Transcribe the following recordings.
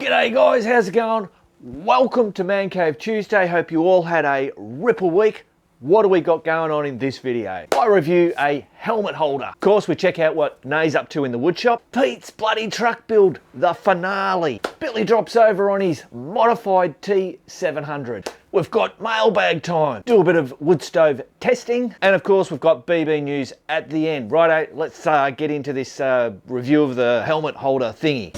G'day guys, how's it going? Welcome to Man Cave Tuesday. Hope you all had a ripple week. What do we got going on in this video? I review a helmet holder. Of course, we check out what Nay's up to in the woodshop. Pete's bloody truck build, the finale. Billy drops over on his modified T700. We've got mailbag time. Do a bit of wood stove testing. And of course, we've got BB news at the end. Righto, let's get into this review of the helmet holder thingy.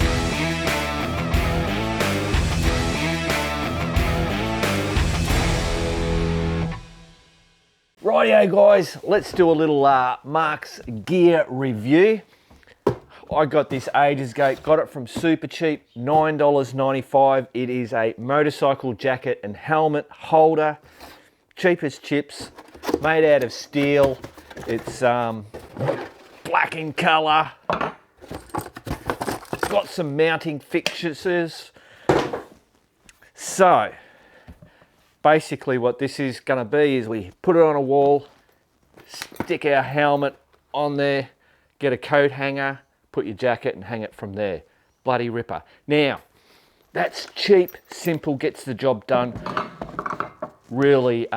Rightio guys, let's do a little Mark's gear review. I got this ages ago, got it from super cheap, $9.95. It is a motorcycle jacket and helmet holder, cheap as chips, made out of steel. It's black in colour, got some mounting fixtures. So, basically what this is going to be is we put it on a wall, stick our helmet on there, get a coat hanger, put your jacket and hang it from there. Bloody ripper. Now, that's cheap, simple, gets the job done really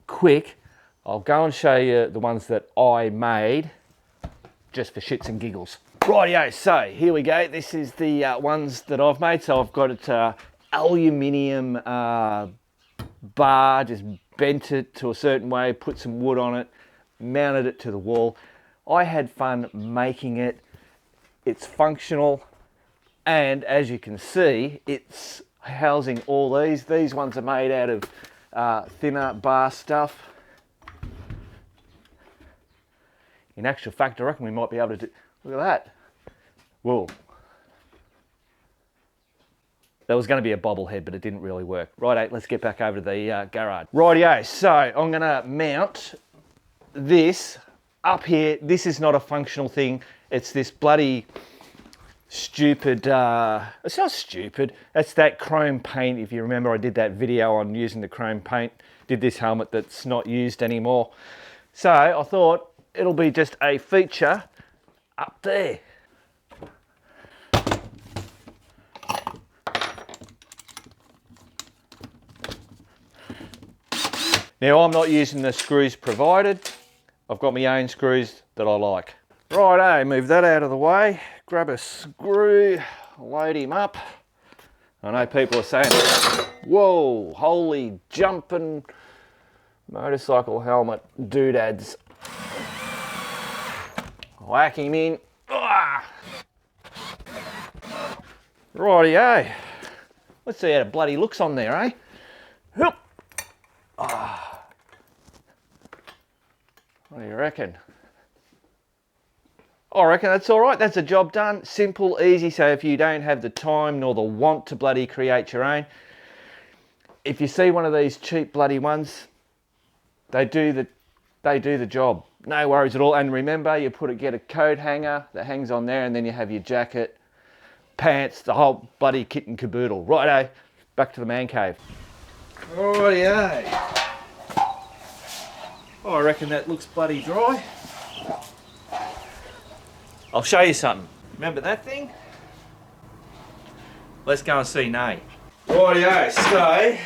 quick. I'll go and show you the ones that I made just for shits and giggles. Rightio, so here we go. This is the ones that I've made. So I've got it aluminium bar, just bent it to a certain way, put some wood on it, mounted it to the wall. I had fun making it. It's functional, and as you can see, it's housing all these. These ones are made out of thinner bar stuff. In actual fact, I reckon we might be able to do, look at that. Whoa. That was going to be a bobblehead, but it didn't really work. Righto, let's get back over to the garage. Rightio, so I'm going to mount this up here. This is not a functional thing. It's this bloody stupid, it's not stupid. It's that chrome paint. If you remember, I did that video on using the chrome paint. Did this helmet that's not used anymore. So I thought it'll be just a feature up there. Now I'm not using the screws provided. I've got my own screws that I like. Righto, move that out of the way. Grab a screw, load him up. I know people are saying, whoa, holy jumping motorcycle helmet doodads. Whack him in. Rightio. Let's see how it bloody looks on there, eh? Hup. What do you reckon? I reckon that's all right. That's a job done. Simple, easy. So if you don't have the time nor the want to bloody create your own, if you see one of these cheap bloody ones, they do the job. No worries at all. And remember, you get a coat hanger that hangs on there, and then you have your jacket, pants, the whole bloody kit and caboodle. Righto, back to the man cave. Rightio. I reckon that looks bloody dry. I'll show you something. Remember that thing? Let's go and see Nay. Rightio, so...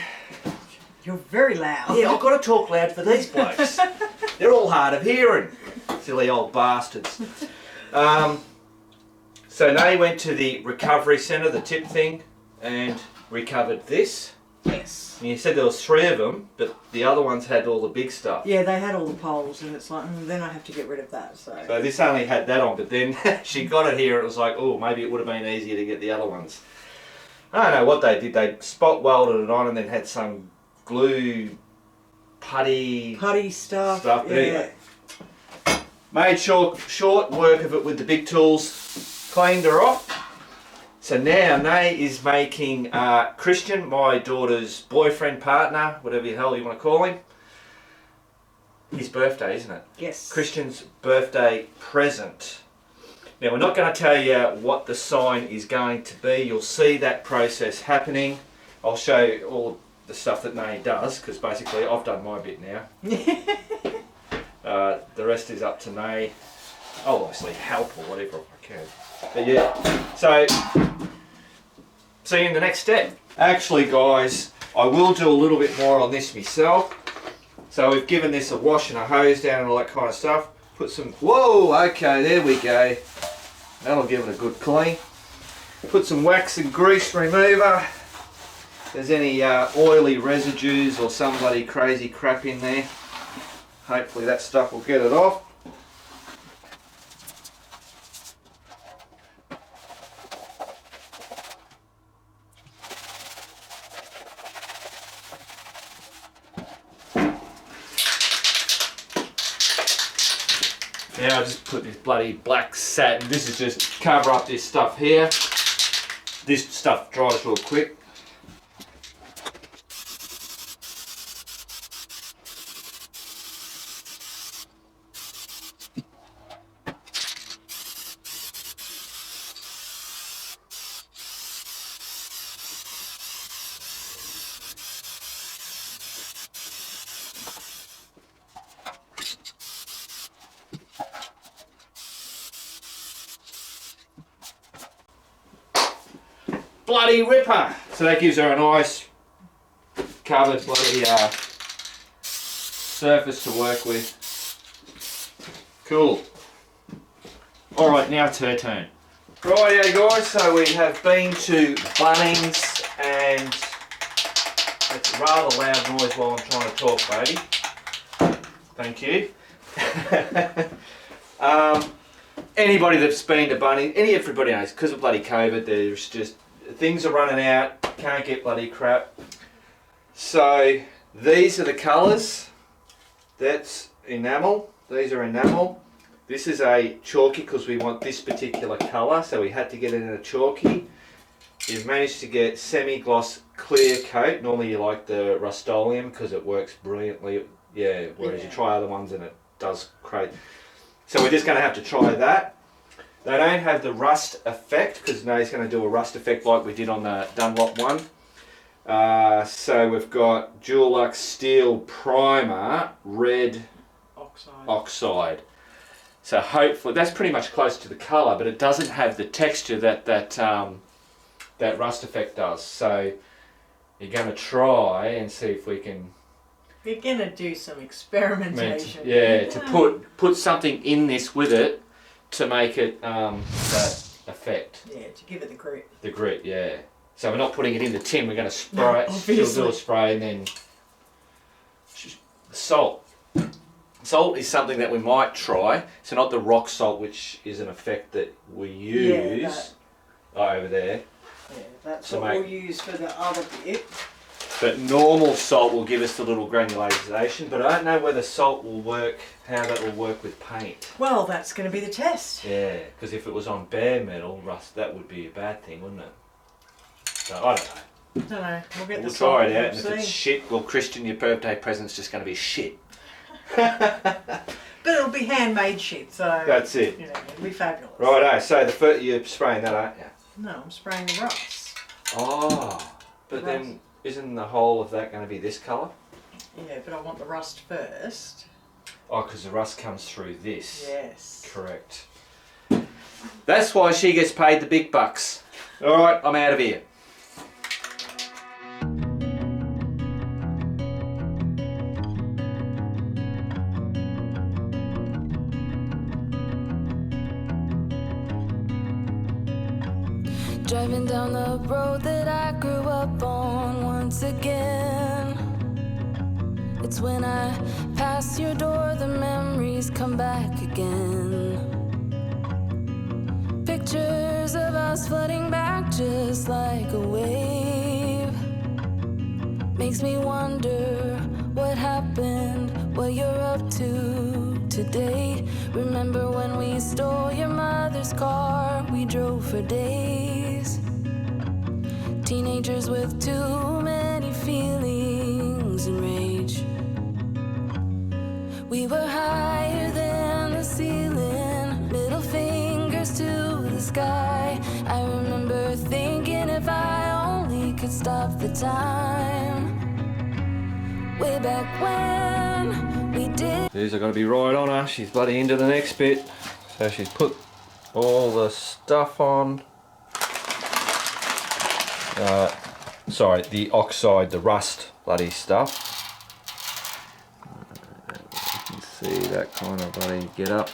You're very loud. Yeah, I've got to talk loud for these blokes. They're all hard of hearing. Silly old bastards. So Nay went to the recovery centre, the tip thing, and recovered this. Yes. And you said there was 3 of them, but the other ones had all the big stuff. Yeah, they had all the poles, and it's like, then I have to get rid of that. So this only had that on, but then she got it here and it was like, oh, maybe it would have been easier to get the other ones. I don't know what they did. They spot welded it on and then had some glue putty stuff. Yeah. Anyway, made short work of it with the big tools, cleaned her off. So now Nay is making Christian, my daughter's boyfriend, partner, whatever the hell you want to call him, his birthday, isn't it? Yes. Christian's birthday present. Now we're not going to tell you what the sign is going to be. You'll see that process happening. I'll show you all the stuff that Nay does, because basically I've done my bit now. The rest is up to Nay. I'll obviously help or whatever if I can. But yeah, so see you in the next step. Actually guys, I will do a little bit more on this myself. So we've given this a wash and a hose down and all that kind of stuff. Put some, whoa, okay, there we go. That'll give it a good clean. Put some wax and grease remover. If there's any oily residues or some bloody crazy crap in there, hopefully that stuff will get it off. Now I just put this bloody black satin, this is just cover up this stuff here. This stuff dries real quick. Bloody ripper! So that gives her a nice covered bloody surface to work with. Cool. Alright, now it's her turn. Rightio guys, so we have been to Bunnings and it's a rather loud noise while I'm trying to talk, baby. Thank you. Anybody that's been to Bunnings, everybody knows, because of bloody COVID, there's just things are running out, can't get bloody crap. So these are the colours. That's enamel, these are enamel. This is a chalky because we want this particular colour, so we had to get it in a chalky. You've managed to get semi-gloss clear coat. Normally you like the Rust-Oleum because it works brilliantly, yeah, whereas you try other ones and it does crazy. So we're just going to have to try that. They don't have the rust effect because Nate's going to do a rust effect like we did on the Dunlop one. So we've got Dulux Steel Primer Red Oxide. So hopefully that's pretty much close to the colour, but it doesn't have the texture that rust effect does. So you're going to try and see if we can. We're going to do some experimentation. Yeah, to put something in this with it. To make it that effect. Yeah, to give it the grit. The grit, yeah. So we're not putting it in the tin, we're going to spray it. She'll do a spray and then salt. Salt is something that we might try. So not the rock salt, which is an effect that we use over there. Yeah, that's what we'll use for the other bit. But normal salt will give us the little granulation, but I don't know whether salt will work, how that will work with paint. Well, that's going to be the test. Yeah, because if it was on bare metal, rust, that would be a bad thing, wouldn't it? So, I don't know. Don't know. We'll try it out, and if it's shit, well, Christian, your birthday present's just going to be shit. But it'll be handmade shit, so... That's it. You know, it'll be fabulous. Righto, so you're spraying that, aren't you? No, I'm spraying the rust. Oh, but then... Isn't the whole of that going to be this colour? Yeah, but I want the rust first. Oh, because the rust comes through this. Yes. Correct. That's why she gets paid the big bucks. Alright, I'm out of here. Driving down the road that I grew up on once again. It's when I pass your door, the memories come back again. Pictures of us flooding back just like a wave. Makes me wonder what happened, what you're up to today. Remember when we stole your mother's car, we drove for days. Teenagers with too many feelings and rage. We were higher than the ceiling, middle fingers to the sky. I remember thinking if I only could stop the time. Way back when we did. These are going to be right on her. She's bloody into the next bit. So she's put all the stuff on. sorry, the oxide, the rust bloody stuff. You can see that kind of bloody get up.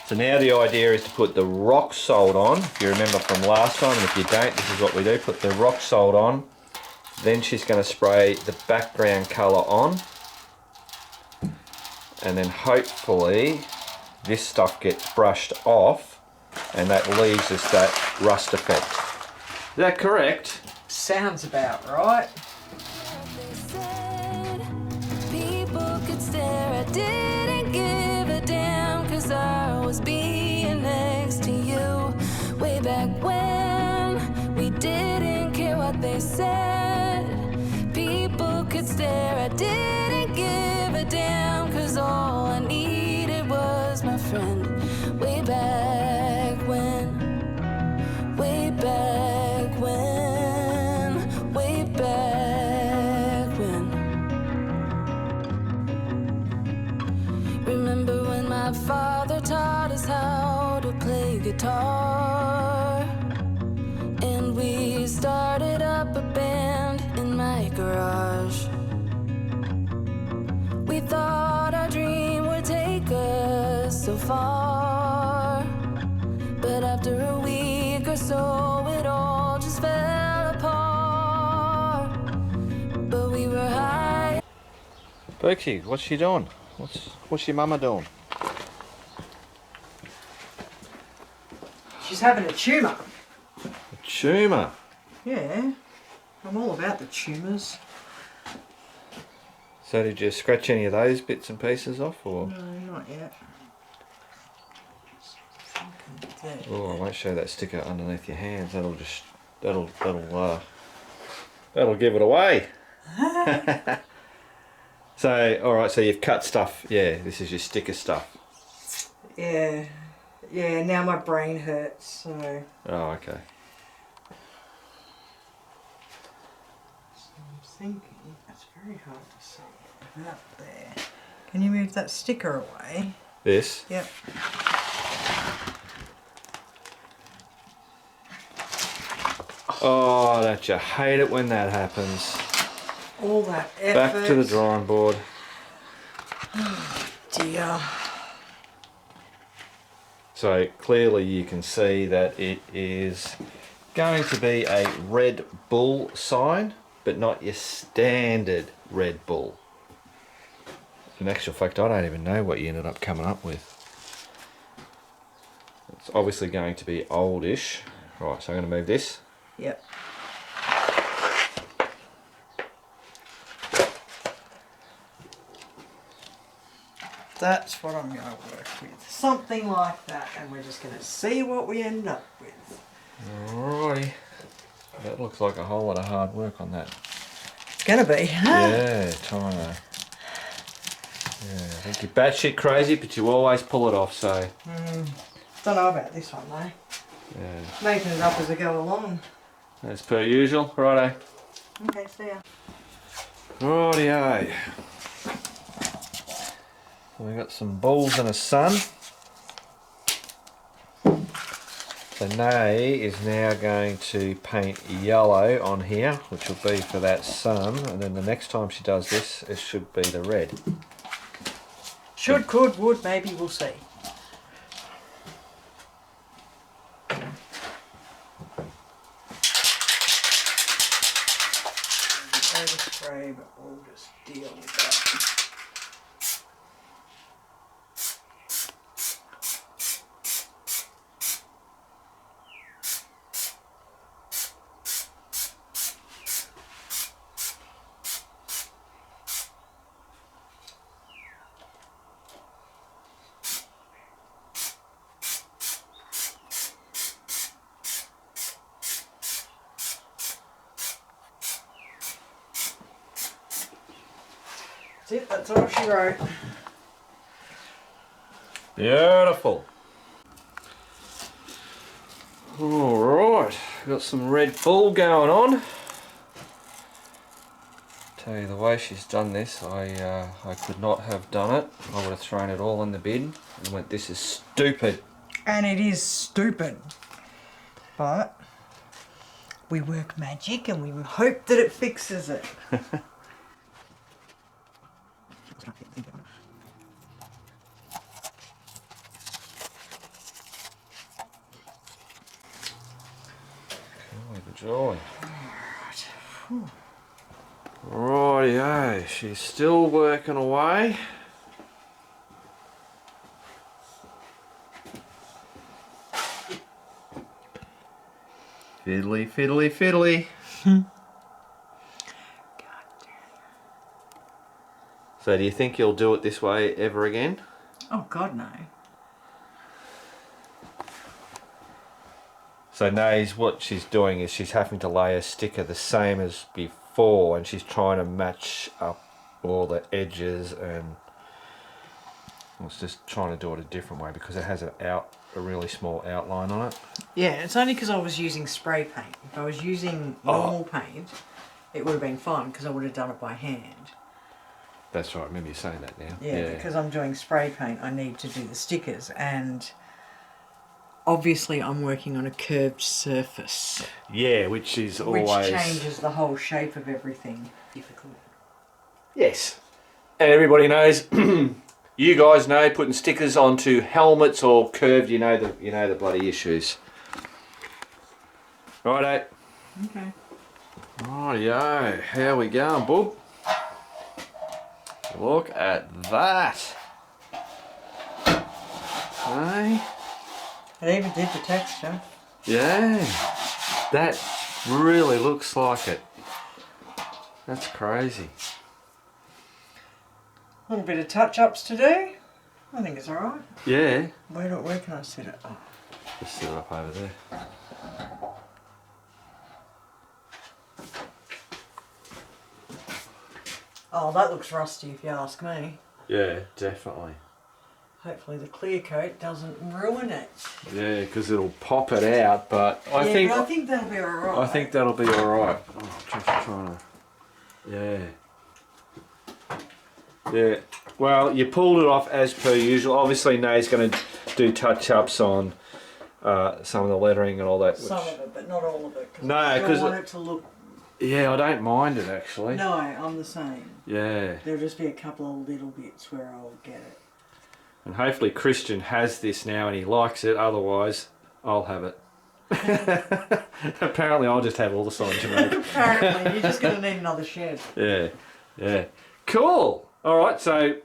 So now the idea is to put the rock salt on. If you remember from last time, and if you don't, this is what we do. Put the rock salt on. Then she's going to spray the background colour on. And then hopefully this stuff gets brushed off and that leaves us that rust effect. Is that correct? Sounds about right. They said people could stare. I didn't give a damn, 'cause I was being next to you. Way back when we didn't care what they said. People could stare. I didn't give a damn, 'cause all I needed was my friend. Way back when. Way back when. Way back when. Remember when my father taught us how to play guitar, and we started up a band in my garage. We thought our dream would take us so far, but after a week or so it all just fell apart. But we were high. Berkey, what's she doing? What's your mama doing? She's having a tumour. A tumour. Yeah, I'm all about the tumours. So did you scratch any of those bits and pieces off, or? No, not yet. There. Oh, I won't show that sticker underneath your hands. That'll give it away. So, all right. So you've cut stuff. Yeah, this is your sticker stuff. Yeah, now my brain hurts, so. Oh, okay. I'm thinking, it's very hard to see. Up there. Can you move that sticker away? This. Yep. Oh, don't you hate it when that happens? All that effort. Back to the drawing board. Dear. So clearly you can see that it is going to be a Red Bull sign, but not your standard Red Bull. In actual fact, I don't even know what you ended up coming up with. It's obviously going to be oldish. Right, so I'm going to move this. Yep. That's what I'm going to work with. Something like that, and we're just going to see what we end up with. Alrighty. That looks like a whole lot of hard work on that. It's going to be, huh? Yeah, trying to... Yeah, I think you're batshit crazy, but you always pull it off, so... Don't know about this one, though. Yeah. Making it up as I go along. As per usual, righto. Okay, see ya. Rightio. We got some balls and a sun. So Nay is now going to paint yellow on here, which will be for that sun, and then the next time she does this, it should be the red. Should, could, would, maybe, we'll see. Overspray, but we'll just deal with that. That's it, that's all she wrote. Beautiful. Alright, got some Red Bull going on. Tell you the way she's done this, I could not have done it. I would have thrown it all in the bin and went, this is stupid. And it is stupid. But we work magic and we hope that it fixes it. Joy. Rightio, she's still working away. Fiddly, fiddly, fiddly. So do you think you'll do it this way ever again? Oh God, no. So Nays, what she's doing is she's having to lay a sticker the same as before, and she's trying to match up all the edges, and it's just trying to do it a different way because it has a really small outline on it. Yeah, it's only because I was using spray paint. If I was using normal paint, it would have been fine because I would have done it by hand. That's right, I remember you saying that now. Yeah, because I'm doing spray paint, I need to do the stickers, and obviously I'm working on a curved surface. Yeah, which is always... Which changes the whole shape of everything. Difficult. Yes. And everybody knows, you guys know, putting stickers onto helmets or curved, you know the bloody issues. Righto. Okay. Rightio, how we going, bub? Look at that. Hey? It even did the texture. Yeah, that really looks like it. That's crazy. A little bit of touch-ups to do. I think it's alright. Yeah. Where can I sit it? Oh. Just sit it up over there. Oh, that looks rusty if you ask me. Yeah, definitely. Hopefully the clear coat doesn't ruin it. Yeah, because it'll pop it out, but I think that'll be alright. I think that'll be alright. Oh, just trying to... Yeah. Yeah. Well, you pulled it off as per usual. Obviously, Nay's going to do touch-ups on some of the lettering and all that. Some of it, but not all of it. No, I because want it to look... Yeah, I don't mind it, actually. No, I'm the same. Yeah. There'll just be a couple of little bits where I'll get it. And hopefully Christian has this now and he likes it, otherwise I'll have it. Apparently I'll just have all the signs you make. Apparently, you're just going to need another shed. Yeah, yeah. Cool. Alright, so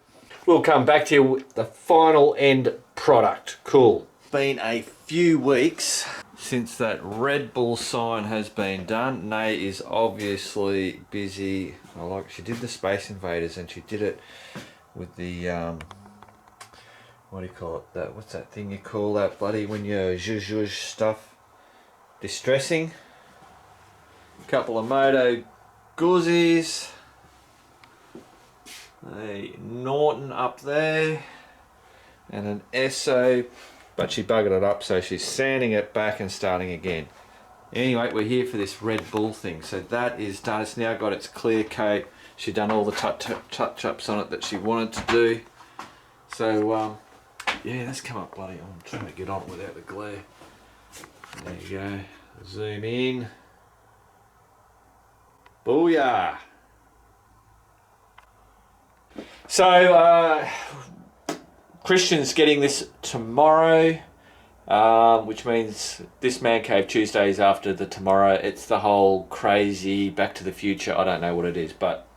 we'll come back to you with the final end product. Cool. Been a few weeks since that Red Bull sign has been done. Nay is obviously busy. She did the Space Invaders and she did it with the what do you call it? What's that thing you call that bloody when you zhuzh stuff? Distressing. A couple of Moto Guzzies. A Norton up there. And an Esso. But she buggered it up, so she's sanding it back and starting again. Anyway, we're here for this Red Bull thing. So that is done. It's now got its clear coat. She's done all the touch-ups on it that she wanted to do. So, yeah, let's come up bloody. I'm trying to get on without the glare. There you go. Zoom in. Booyah! So, Christian's getting this tomorrow, which means this Man Cave Tuesday is after the tomorrow. It's the whole crazy Back to the Future. I don't know what it is, but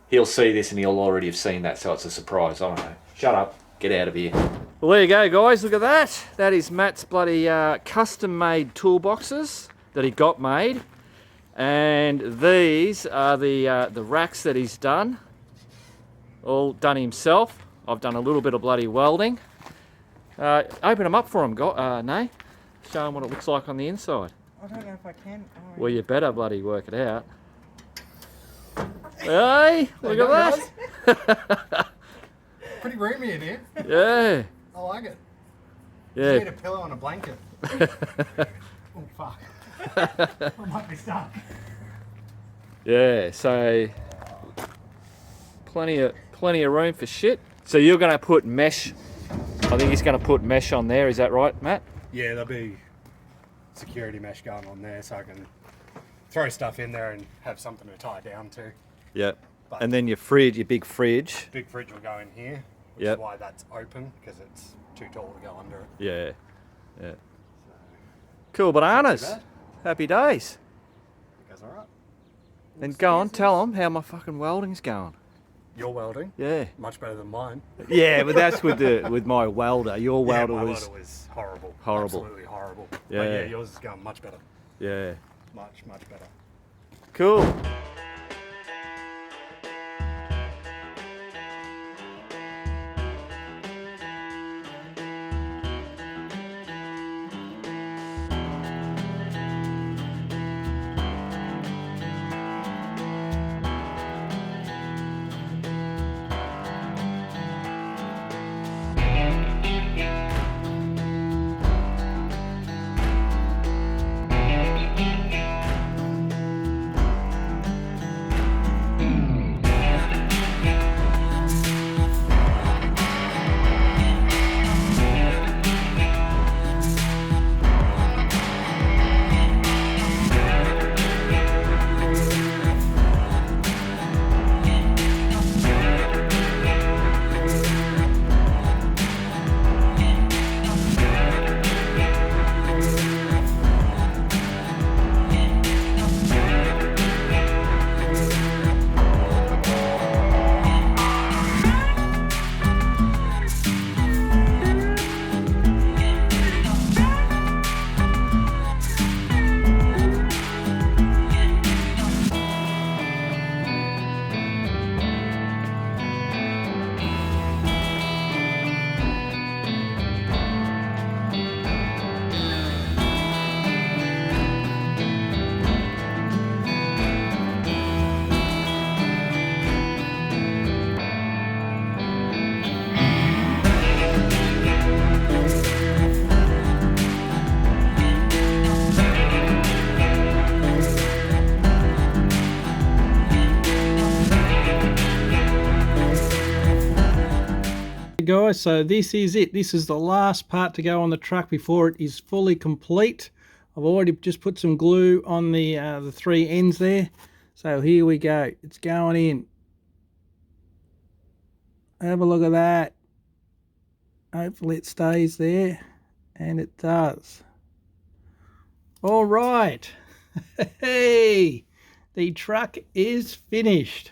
he'll see this and he'll already have seen that, so it's a surprise. I don't know. Shut up. Get out of here. Well, there you go, guys. Look at that. That is Matt's bloody custom-made toolboxes that he got made. And these are the racks that he's done. All done himself. I've done a little bit of bloody welding. Open them up for him, Nay. Show him what it looks like on the inside. I don't know if I can. Oh, well, you better bloody work it out. Hey, look at that. Pretty roomy in here. Yeah. I like it. Yeah. Just need a pillow and a blanket. Oh, fuck. I might be stuck. Yeah, so plenty of room for shit. So you're going to put mesh, I think he's going to put mesh on there, is that right, Matt? Yeah, there'll be security mesh going on there so I can throw stuff in there and have something to tie down to. Yeah. But And then your fridge, your big fridge. big fridge will go in here, which Yep. is why that's open, because it's too tall to go under it. Yeah. Yeah. Cool bananas. bad. Happy days. It goes all right. And go on, tell them how my fucking welding's going. Your welding, Yeah. much better than mine. Yeah, but that's with my welder. Your welder yeah, my was welder was horrible. horrible. Absolutely horrible. Yeah. But yeah, yours is going much better. yeah. Much better. Cool. Guys, so this is it. This is the last part to go on the truck before it is fully complete. I've already just put some glue on the three ends there. So here we go. It's going in. Have a look at that. Hopefully it stays there, and it does. All right. Hey, the truck is finished.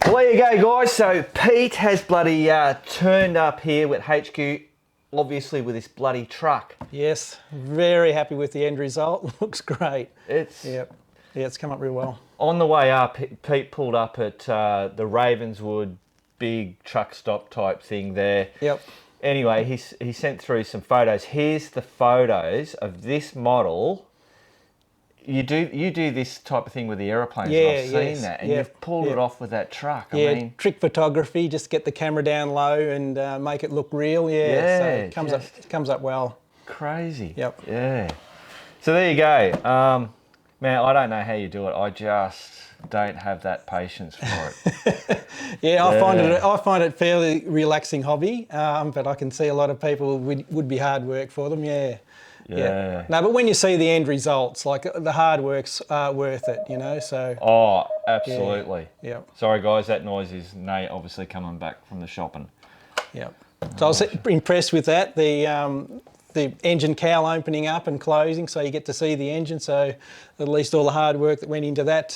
Well, there you go, guys. So Pete has bloody turned up here with HQ, obviously with this bloody truck. Yes, very happy with the end result. Looks great. It's Yeah, it's come up real well. on the way up. Pete pulled up at the Ravenswood big truck stop type thing there. Yep. Anyway, he sent through some photos. Here's the photos of this model. You do this type of thing with the aeroplanes. Yeah, I've seen yes, that, and yeah, you've pulled it yeah. off with that truck. Yeah, I mean, trick photography, just get the camera down low and make it look real. Yeah, so it comes up well. crazy. Yep. Yeah. So there you go. Man, I don't know how you do it. I just don't have that patience for it. Yeah, I find it fairly relaxing hobby, but I can see a lot of people would be hard work for them. Yeah. Yeah. No, but when you see the end results, like the hard work's worth it, you know. So. Oh, absolutely. Yeah. Sorry, guys, that noise is Nate obviously coming back from the shopping. Yeah. So I was impressed with that. The engine cowl opening up and closing, so you get to see the engine. So at least all the hard work that went into that,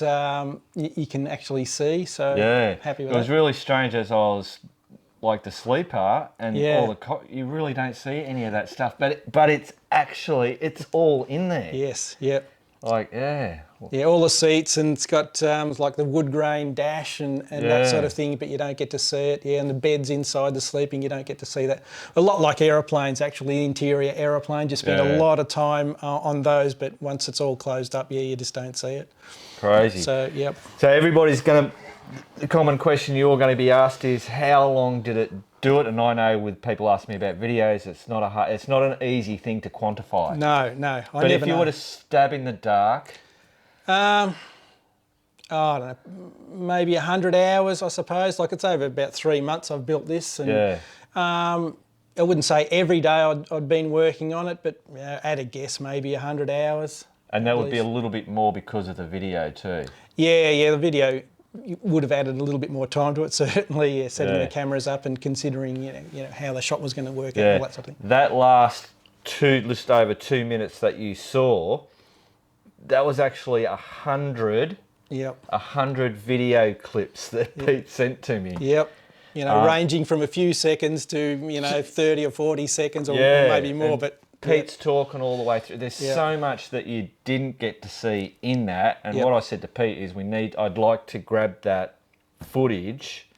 you can actually see. So Yeah. happy with It was that. really strange as I was like the sleeper and Yeah. all you really don't see any of that stuff, but it's actually it's all in there. Yes. Yep. Like yeah. Yeah, all the seats, and it's got like the wood grain dash and that Yeah. sort of thing, but you don't get to see it. Yeah, and the beds inside the sleeping, you don't get to see that. A lot like aeroplanes, actually, interior aeroplanes. You spend Yeah. a lot of time on those, but once it's all closed up, yeah, you just don't see it. Crazy. So, yep. So everybody's the common question you're going to be asked is how long did it do it? And I know with people asking me about videos, it's not an easy thing to quantify. No, But if you were to stab in the dark, I don't know, maybe 100 hours, I suppose. Like it's over about 3 months I've built this. And, yeah. I wouldn't say every day I'd been working on it, but at a guess, maybe 100 hours. And that would be a little bit more because of the video too. Yeah, the video would have added a little bit more time to it, certainly, setting the cameras up and considering, you know, how the shot was going to work out, all that sort of thing. That last just over 2 minutes that you saw, that was actually 100 video clips that Pete sent to me. Yep. You know, ranging from a few seconds to, you know, 30 or 40 seconds or maybe more. But Pete's talking all the way through. There's so much that you didn't get to see in that. And what I said to Pete is I'd like to grab that footage,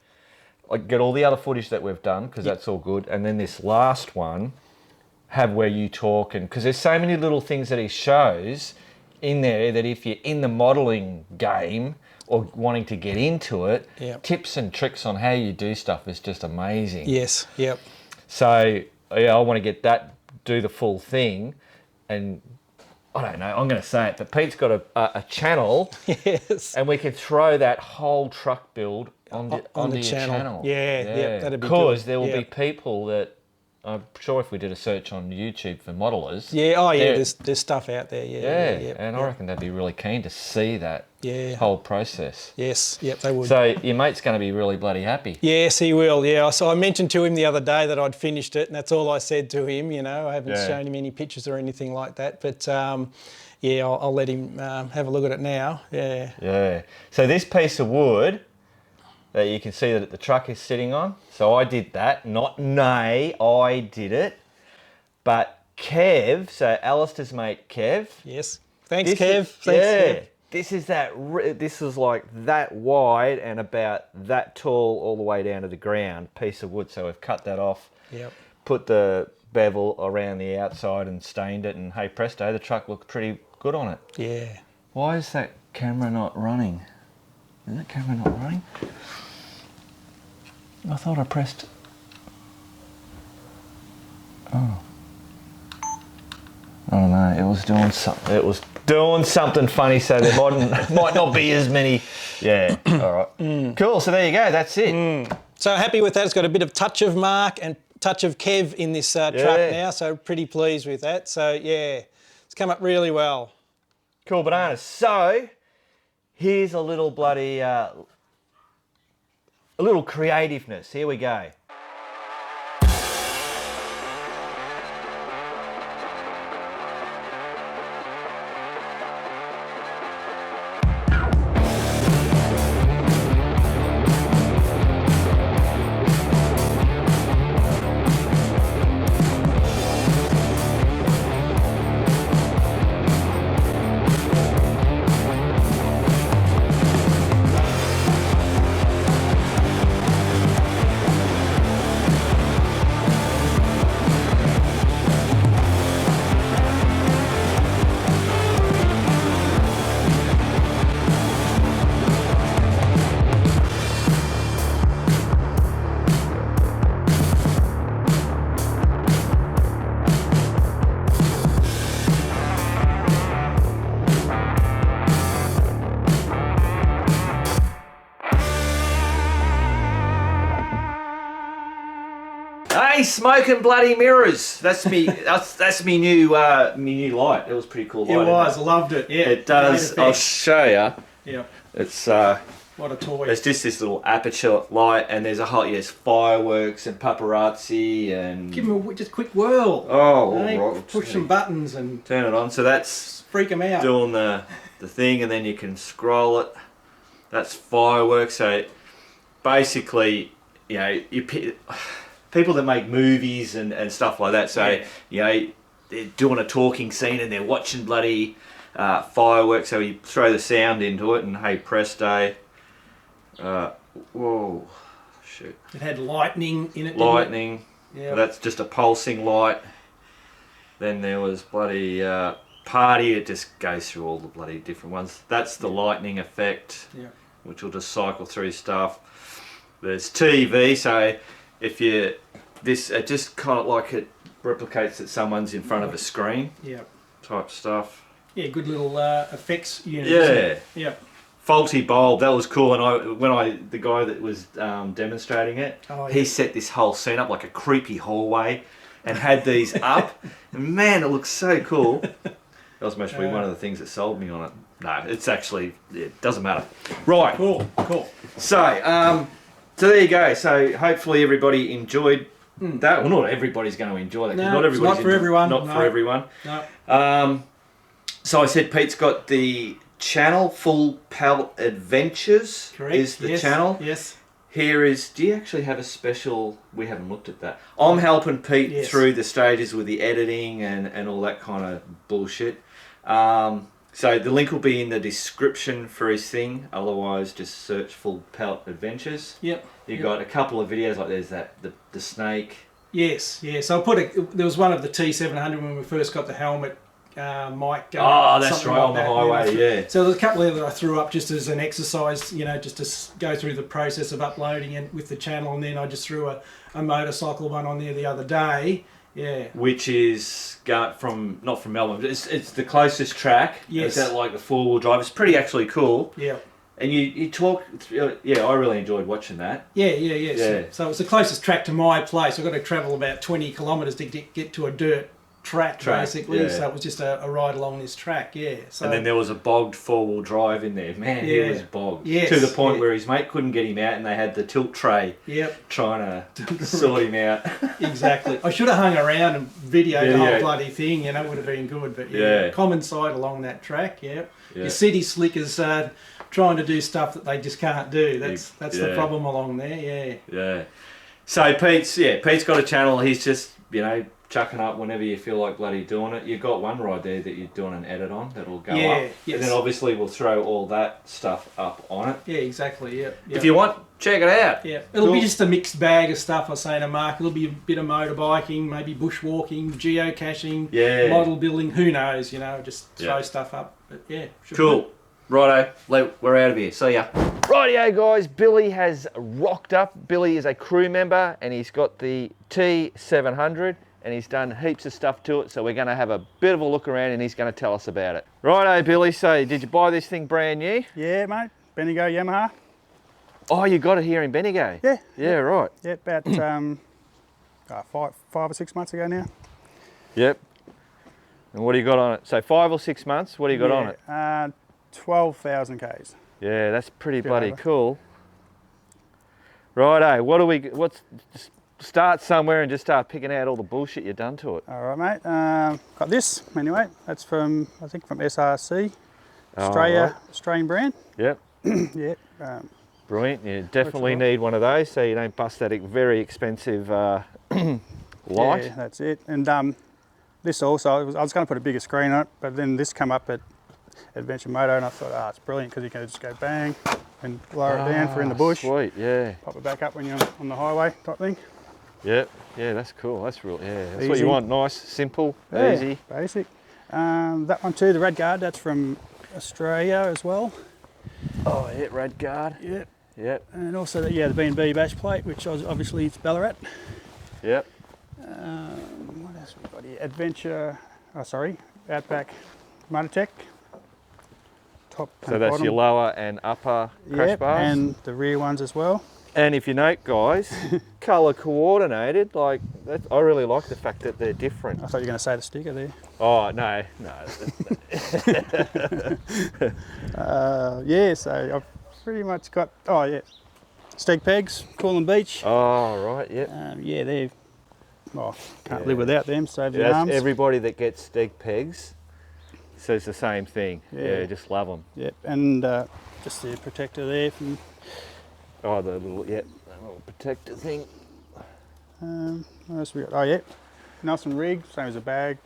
like get all the other footage that we've done, because that's all good. And then this last one, have where you talk. And because there's so many little things that he shows in there that if you're in the modelling game or wanting to get into it, tips and tricks on how you do stuff is just amazing. Yes, yep. So, I want to get that, do the full thing, and I don't know, I'm going to say it, but Pete's got a channel, and we can throw that whole truck build on the channel. Yeah, that'd be good. Because there will be people that, I'm sure if we did a search on YouTube for modelers. There's stuff out there. And I reckon they'd be really keen to see that whole process. Yes, they would. So your mate's going to be really bloody happy. Yes, he will, So I mentioned to him the other day that I'd finished it, and that's all I said to him, you know. I haven't shown him any pictures or anything like that, but I'll let him have a look at it now. Yeah. So this piece of wood that you can see that the truck is sitting on. So I did that, not Nay, I did it. But Kev, so Alistair's mate Kev. Yes. Thanks, Kev. Thanks, Kev. This is like that wide and about that tall all the way down to the ground, piece of wood. So we've cut that off, put the bevel around the outside and stained it, and hey presto, the truck looked pretty good on it. Yeah. Why is that camera not running? Is that camera not running? I thought I pressed. Oh. I don't know. It was doing something. It was doing something funny. So there might not be as many. Yeah. All right. Cool. So there you go. That's it. So happy with that. It's got a bit of touch of Mark and touch of Kev in this truck now. So pretty pleased with that. So it's come up really well. Cool bananas. So here's a little bloody. A little creativeness. Here we go. Hey, smoking bloody mirrors. That's me. that's me new light. It was pretty cool. It was. I loved it. Yeah. It does. I'll show you. Yeah. It's what a toy. It's just this little aperture light, and there's a whole fireworks and paparazzi and. Give them a just quick whirl. Oh, right. Push some buttons and turn it on. So that's freak them out. Doing the thing, and then you can scroll it. That's fireworks. So basically, you know, people that make movies and stuff like that, so you know, they're doing a talking scene and they're watching bloody fireworks, so you throw the sound into it and hey presto. Whoa, shoot. It had lightning in it. Lightning. Yeah. That's just a pulsing light. Then there was bloody party. It just goes through all the bloody different ones. That's the lightning effect, which will just cycle through stuff. There's TV, so if you it just kind of like it replicates that someone's in front of a screen. Type stuff. Yeah, good little effects unit. Yeah. Faulty bulb, that was cool. And the guy that was demonstrating it, he set this whole scene up like a creepy hallway, and had these up. And man, it looks so cool. That was mostly one of the things that sold me on it. No, it's actually, it doesn't matter. Right. Cool. So, so there you go. So hopefully everybody enjoyed that. Well, not everybody's going to enjoy that. 'Cause No, not it's everybody's not for everyone. Not No. for everyone. No. So I said Pete's got the channel, Full Pelt Adventures. Correct. Is the channel. Yes. Here is, do you actually have a special, we haven't looked at that. I'm helping Pete through the stages with the editing and all that kind of bullshit. So the link will be in the description for his thing. Otherwise, just search Full Pelt Adventures. Yep. You got a couple of videos like there's that the snake. Yes. So I there was one of the T700 when we first got the helmet. Mic. Oh, that's something right, like on the that, highway, yeah. So there's a couple of that I threw up just as an exercise, just to go through the process of uploading it with the channel, and then I just threw a motorcycle one on there the other day. Yeah. Which is not from Melbourne, but it's the closest track. Yes. It's that like the 4-wheel drive. It's pretty actually cool. Yeah. And you talk, I really enjoyed watching that. Yeah. So it's the closest track to my place. I've got to travel about 20 kilometres to get to a dirt track basically. Yeah. So it was just a ride along this track. Yeah. So, and then there was a bogged 4-wheel drive in there. Man, he was bogged. Yes. To the point where his mate couldn't get him out, and they had the tilt tray. Yep. Trying to sort him out. Exactly. I should have hung around and videoed the whole bloody thing. It would have been good. But common sight along that track. Yeah. Your city slickers trying to do stuff that they just can't do. That's the problem along there. Yeah. So Pete's got a channel. He's just chucking up whenever you feel like bloody doing it. You've got one right there that you're doing an edit on that'll go up. Yes. And then obviously we'll throw all that stuff up on it. Yeah, exactly. Yeah. If you want, check it out. Yeah. It'll be just a mixed bag of stuff, I was saying to Mark. It'll be a bit of motorbiking, maybe bushwalking, geocaching, model building, who knows, just throw stuff up. But cool. Righto, we're out of here. See ya. Rightio guys, Billy has rocked up. Billy is a crew member and he's got the T700 and he's done heaps of stuff to it. So we're going to have a bit of a look around and he's going to tell us about it. Righto Billy, so did you buy this thing brand new? Yeah mate, Bendigo Yamaha. Oh, you got it here in Bendigo? Yeah. Yeah, right. Yeah, about 5 or 6 months ago now. Yep. And what do you got on it? So 5 or 6 months, what do you got on it? 12,000 Ks. Yeah, that's pretty bloody cool. Righto, start somewhere and just start picking out all the bullshit you've done to it. All right, mate. Got this anyway. That's from SRC, Australian brand. Yep. Yeah. Brilliant. You definitely need one of those so you don't bust that very expensive light. Yeah, that's it. And this also, I was going to put a bigger screen on it, but then this come up at Adventure Moto and I thought, it's brilliant because you can just go bang and lower it down for in the bush. Sweet, yeah. Pop it back up when you're on the highway type thing. Yep, yeah, that's cool. That's real, that's what you want. Nice, simple, easy. Basic. That one too, the Red Guard, that's from Australia as well. Oh, yeah, Red Guard. Yep. Yep. And also the B&B bash plate, which obviously it's Ballarat. Yep. What else we got here? Outback Motortech. Top so that's bottom. your lower and upper crash bars. And the rear ones as well. And if you note, guys, colour coordinated. Like I really like the fact that they're different. I thought you were going to say the sticker there. Oh no. So I've pretty much got. Steg pegs, Coolin Beach. Oh right, yep. They're. Can't live without them. Save the arms. Everybody that gets steg pegs says the same thing. Yeah, just love them. Yep, and just the protector there from. Oh, the little protector thing. What else we got? Oh yeah, Nelson rig, same as a bag,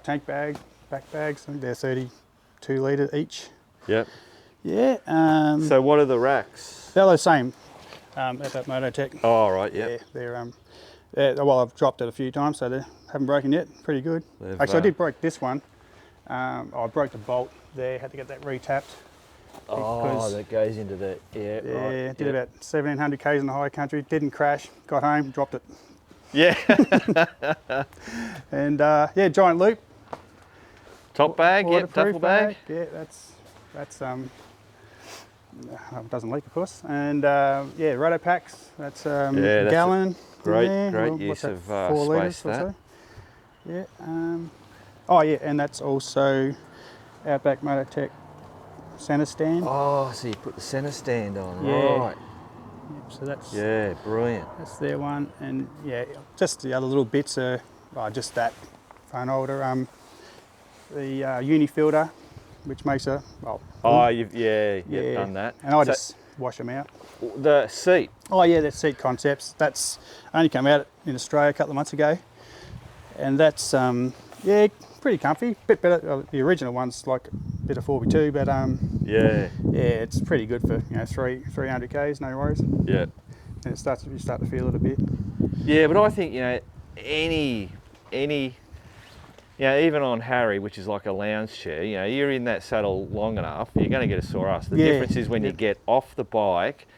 tank bag, back bags. I think they're 32 litre each. Yep. Yeah. So what are the racks? They're the same. At that Mototech. Oh right, yep. Yeah, they're well, I've dropped it a few times, so they haven't broken yet. Pretty good. Actually, I did break this one. I broke the bolt there. Had to get that retapped. Oh, that goes into the right. Did about 1,700 k's in the high country. Didn't crash. Got home, dropped it. Yeah. And giant loop. Top bag, duffel bag. Yeah, that's doesn't leak, of course. And roto packs. That's gallon. Great use of 4 space. litres That. or so. Yeah. Oh yeah, and that's also Outback Mototech centre stand. Oh, so you put the centre stand on, Yeah. right? Yep, so that's Brilliant. that's their one, and yeah, just the other little bits are just that phone holder, the uni filter, which makes a Oh, you've done that. and I So just wash them out. the seat. Oh yeah, that's Seat Concepts. That's only come out in Australia a couple of months ago, and that's yeah, pretty comfy. Bit better. The original one's like a bit of 4x2, but Yeah. yeah, it's pretty good for 300 k's, no worries. And Yeah. you start to feel it a bit. Yeah, but I think any even on Harry, which is like a lounge chair, you're in that saddle long enough, you're going to get a sore ass. The difference is when you get off the bike,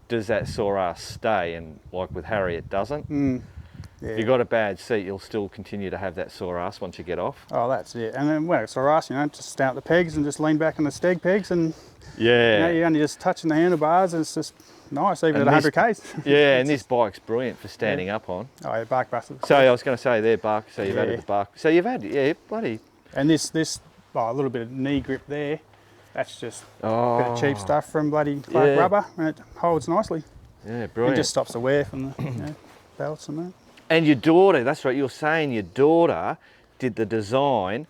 does that sore ass stay? And like with Harry, it doesn't. Yeah. If you've got a bad seat, you'll still continue to have that sore ass once you get off. Oh, that's it. And then when it's sore ass, just start the pegs and just lean back on the steg pegs, and you're only just touching the handlebars, and it's just nice, even at 100 k's. Yeah, and this bike's brilliant for standing up on. Oh, yeah, bark busters. So I was going to say there, bark. So you've added the bark. So you've had, bloody. And this a little bit of knee grip there. That's just a bit of cheap stuff from bloody Clark rubber, and it holds nicely. Yeah, It brilliant. just stops the wear from the belts and that. And your daughter, that's right, you were saying your daughter did the design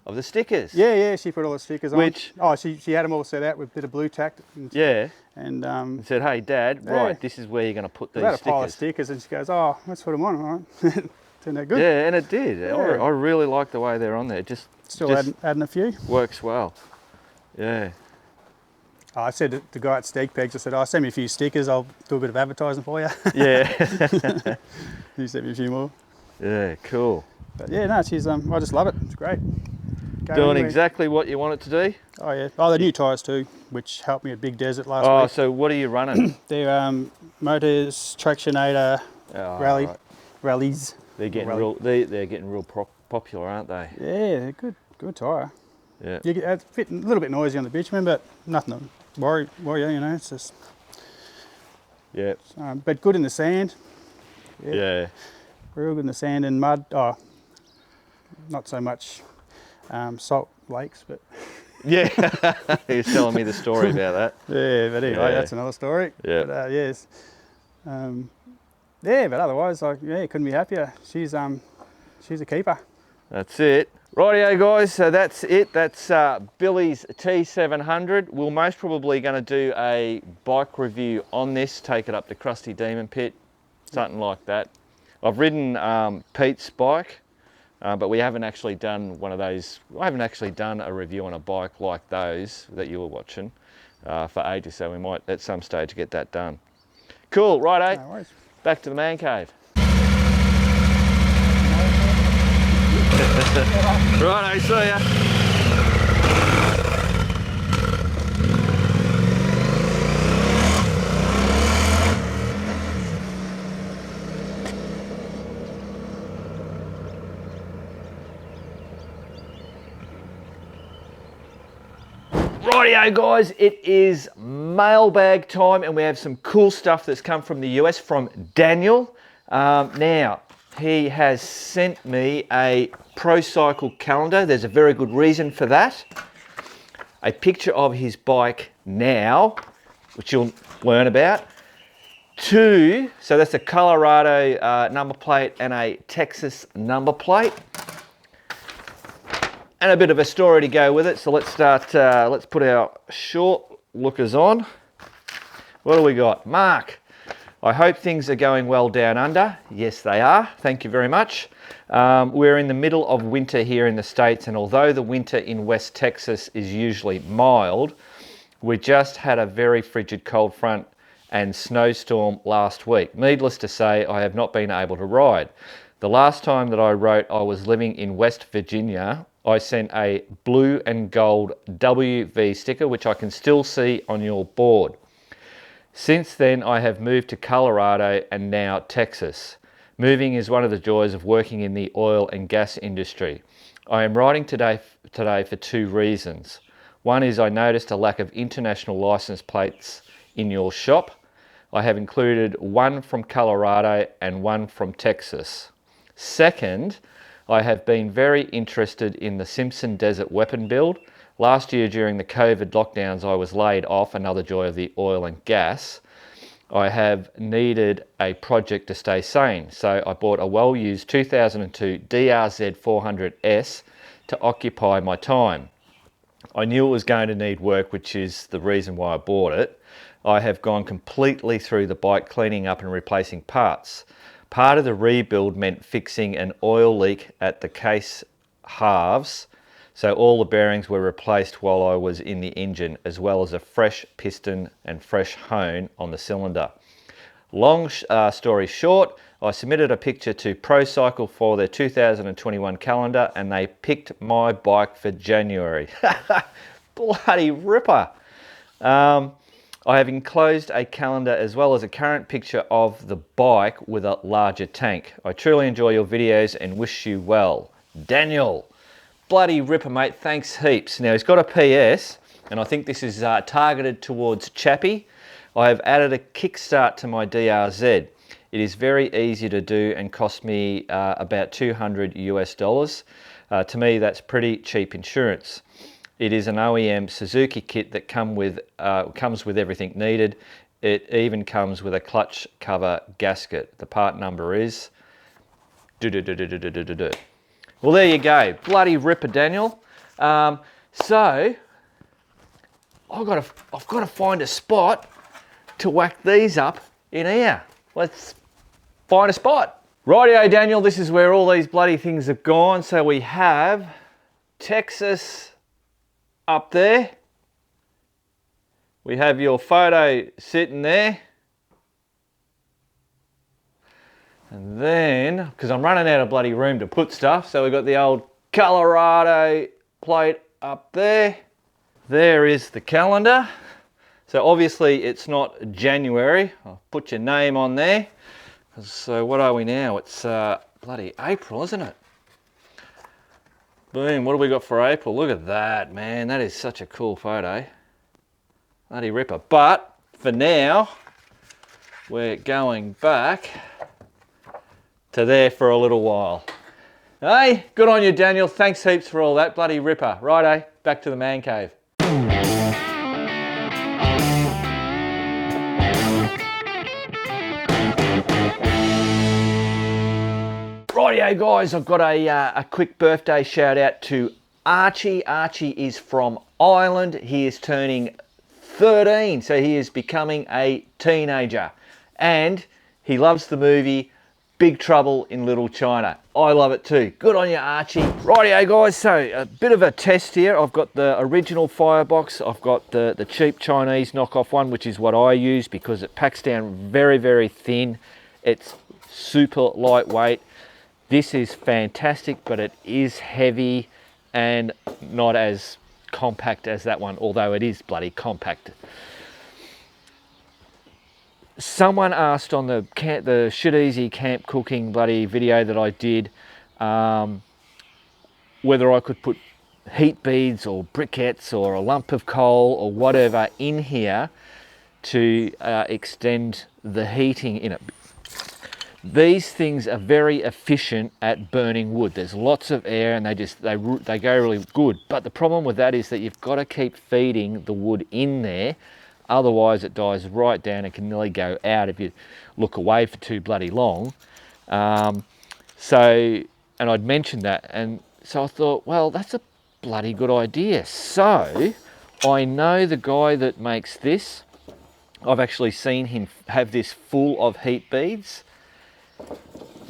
of the stickers. Yeah, she put all the stickers Which- on. Oh, she had them all set out with a bit of blue tack. And And said, hey, Dad, right, this is where you're going to put these about stickers. a pile of stickers, and she goes, oh, let's put them on, all right. Turned out good. Yeah, and it did. I really like the way they're on there. It just Adding a few. works well. Yeah. Oh, I said to the guy at Steg Pegs, I said, send me a few stickers, I'll do a bit of advertising for you. Yeah. He sent me a few more. Yeah, cool. But yeah, no, I just love it. It's great. Go Doing anywhere. exactly what you want it to do? Oh yeah. Oh, the new tyres too, which helped me at Big Desert last Oh, week. so what are you running? They're Motors Tractionator rallies. They're getting they're getting real popular, aren't they? Yeah, they're good tyre. Yeah. You get a little bit noisy on the bitumen, but nothing to worry you. It's just. Yeah. But good in the sand. Yeah. Real good in the sand and mud. Oh, not so much salt lakes, but. Yeah. He was telling me the story about that. Yeah, but anyway, Yeah. that's another story. Yeah. But yes. Yeah, but otherwise, couldn't be happier. She's a keeper. That's it. Rightio guys, so that's it. That's Billy's T700. We're most probably going to do a bike review on this, take it up to Krusty Demon Pit, something like that. I've ridden Pete's bike, but we haven't actually done one of those. I haven't actually done a review on a bike like those that you were watching for ages, so we might at some stage get that done. Cool, righto. No worries. Back to the man cave. Righto, see ya. Rightio guys, it is mailbag time and we have some cool stuff that's come from the US from Daniel. Now, he has sent me a Pro Cycle calendar. There's a very good reason for that. A picture of his bike now, which you'll learn about. So that's a Colorado number plate and a Texas number plate. And a bit of a story to go with it. So let's start, let's put our short lookers on. What do we got? Mark, I hope things are going well down under. Yes, they are. Thank you very much. We're in the middle of winter here in the States, and although the winter in West Texas is usually mild, we just had a very frigid cold front and snowstorm last week. Needless to say, I have not been able to ride. The last time that I wrote I was living in West Virginia, I sent a blue and gold WV sticker, which I can still see on your board. Since then, I have moved to Colorado and now Texas. Moving is one of the joys of working in the oil and gas industry. I am writing today for two reasons. One is I noticed a lack of international license plates in your shop. I have included one from Colorado and one from Texas. Second, I have been very interested in the Simpson Desert weapon build. Last year during the COVID lockdowns I was laid off, another joy of the oil and gas. I have needed a project to stay sane, so I bought a well-used 2002 DRZ 400S to occupy my time. I knew it was going to need work, which is the reason why I bought it. I have gone completely through the bike, cleaning up and replacing parts. Part of the rebuild meant fixing an oil leak at the case halves, so all the bearings were replaced while I was in the engine, as well as a fresh piston and fresh hone on the cylinder. Long story short, I submitted a picture to ProCycle for their 2021 calendar and they picked my bike for January. Bloody ripper. I have enclosed a calendar as well as a current picture of the bike with a larger tank. I truly enjoy your videos and wish you well. Daniel. Bloody ripper, mate. Thanks heaps. Now, he's got a PS, and I think this is targeted towards Chappie. I have added a kickstart to my DRZ. It is very easy to do and cost me about $200 US. To me, that's pretty cheap insurance. It is an OEM Suzuki kit that comes with everything needed. It even comes with a clutch cover gasket. The part number is... Well, there you go. Bloody ripper, Daniel. So, I've got to find a spot to whack these up in here. Let's find a spot. Rightio, Daniel, this is where all these bloody things have gone. So we have Texas up there. We have your photo sitting there. And then, because I'm running out of bloody room to put stuff, so we've got the old Colorado plate up there. There is the calendar. So obviously it's not January. I'll put your name on there. So what are we now? It's bloody April, isn't it? Boom, what do we got for April? Look at that, man. That is such a cool photo. Bloody ripper. But for now, we're going back to there for a little while. Hey, good on you, Daniel. Thanks heaps for all that. Bloody ripper. Righto, back to the man cave. Rightio, guys, I've got a quick birthday shout out to Archie. Archie is from Ireland. He is turning 13, so he is becoming a teenager. And he loves the movie Big Trouble in Little China. I love it too. Good on you, Archie. Rightio, guys, so a bit of a test here. I've got the original Firebox. I've got the cheap Chinese knockoff one, which is what I use because it packs down very, very thin. It's super lightweight. This is fantastic, but it is heavy and not as compact as that one, although it is bloody compact. Someone asked on the Shit Easy camp cooking bloody video that I did whether I could put heat beads or briquettes or a lump of coal or whatever in here to extend the heating in it. These things are very efficient at burning wood. There's lots of air and they go really good. But the problem with that is that you've got to keep feeding the wood in there. Otherwise it dies right down and can nearly go out if you look away for too bloody long. And I'd mentioned that, and so I thought, well, that's a bloody good idea. So I know the guy that makes this. I've actually seen him have this full of heat beads.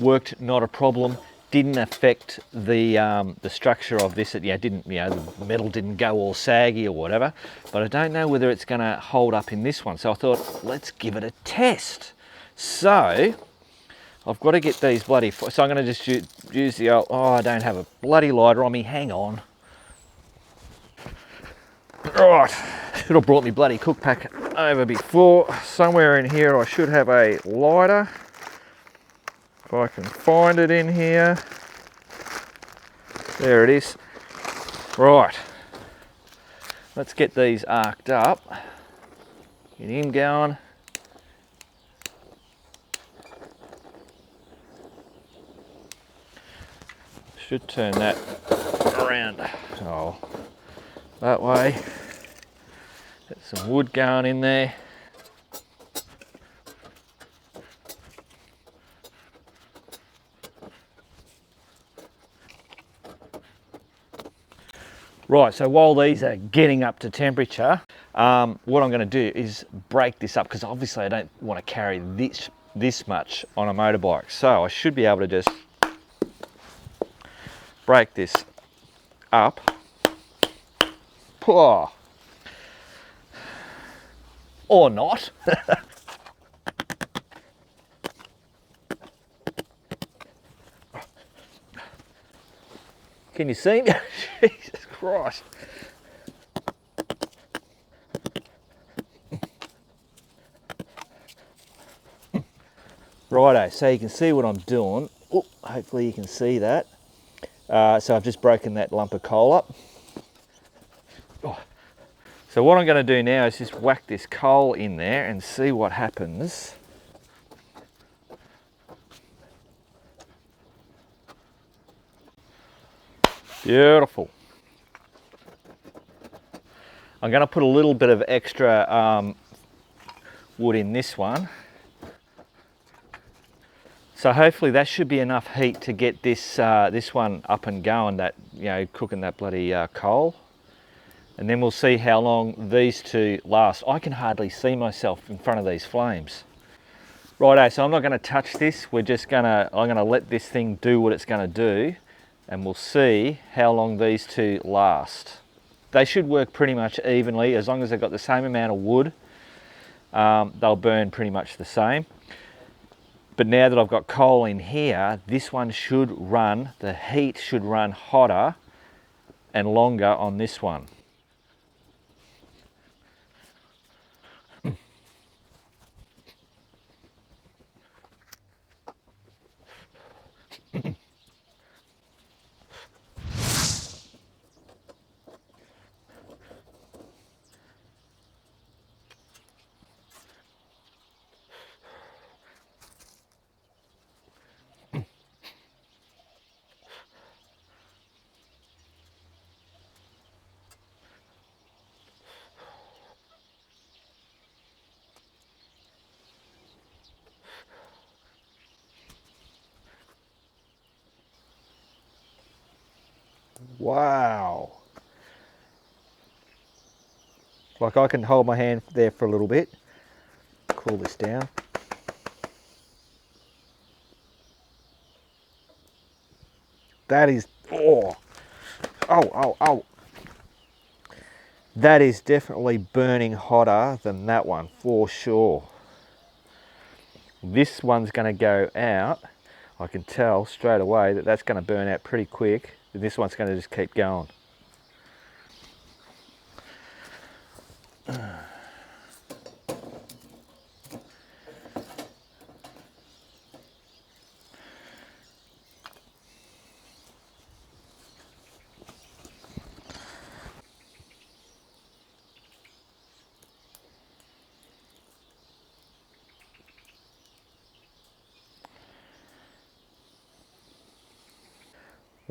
Worked not a problem. Didn't affect the structure of this. The metal didn't go all saggy or whatever. But I don't know whether it's going to hold up in this one. So I thought, let's give it a test. So I've got to get these bloody. So I'm going to just use the old. Oh, I don't have a bloody lighter on me. Hang on. Right, should have brought me bloody cook pack over before. Somewhere in here, I should have a lighter. If I can find it in here. There it is. Right. Let's get these arced up. Get him going. Should turn that around. Oh, that way. Get some wood going in there. Right, so while these are getting up to temperature, what I'm going to do is break this up, because obviously I don't want to carry this much on a motorbike. So I should be able to just break this up. Oh. Or not. Can you see me? Jesus Christ. Righto, so you can see what I'm doing. Oh, hopefully you can see that. So I've just broken that lump of coal up. Oh. So what I'm going to do now is just whack this coal in there and see what happens. Beautiful. I'm going to put a little bit of extra wood in this one. So hopefully that should be enough heat to get this this one up and going, that, you know, cooking that bloody coal. And then we'll see how long these two last. I can hardly see myself in front of these flames. Righto, so I'm not going to touch this. I'm going to let this thing do what it's going to do, and we'll see how long these two last. They should work pretty much evenly as long as they've got the same amount of wood. They'll burn pretty much the same. But now that I've got coal in here, this one should run, the heat should run hotter and longer on this one. Wow. Like, I can hold my hand there for a little bit, cool this down. That is, oh, that is definitely burning hotter than that one for sure. This one's going to go out. I can tell straight away that that's going to burn out pretty quick. This one's going to just keep going.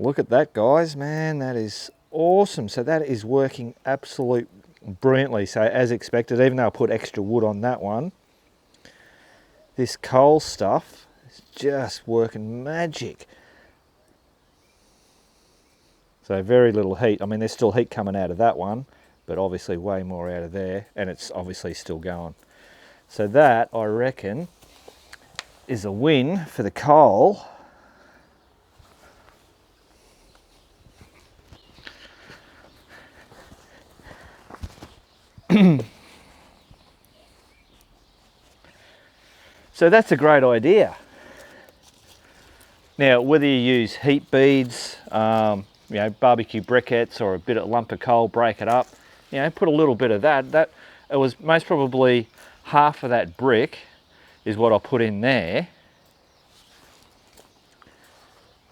Look at that, guys, man, that is awesome. So that is working absolutely brilliantly. So as expected, even though I put extra wood on that one, this coal stuff is just working magic. So very little heat. I mean, there's still heat coming out of that one, but obviously way more out of there, and it's obviously still going. So that, I reckon, is a win for the coal. So that's a great idea. Now, whether you use heat beads, you know, barbecue briquettes, or a bit of lump of coal, break it up, you know, put a little bit of that. It was most probably half of that brick is what I put in there.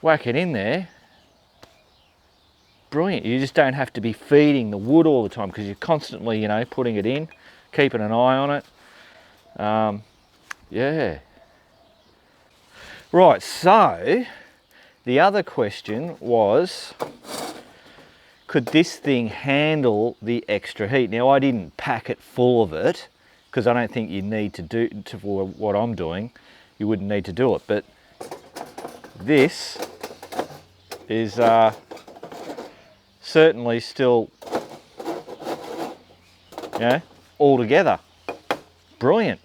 Whack it in there. Brilliant. You just don't have to be feeding the wood all the time, because you're constantly, you know, putting it in, keeping an eye on it. Yeah. Right, so The other question was, could this thing handle the extra heat? Now, I didn't pack it full of it because I don't think you need to do, for what I'm doing, you wouldn't need to do it. But this is certainly still, you know, all together. Brilliant.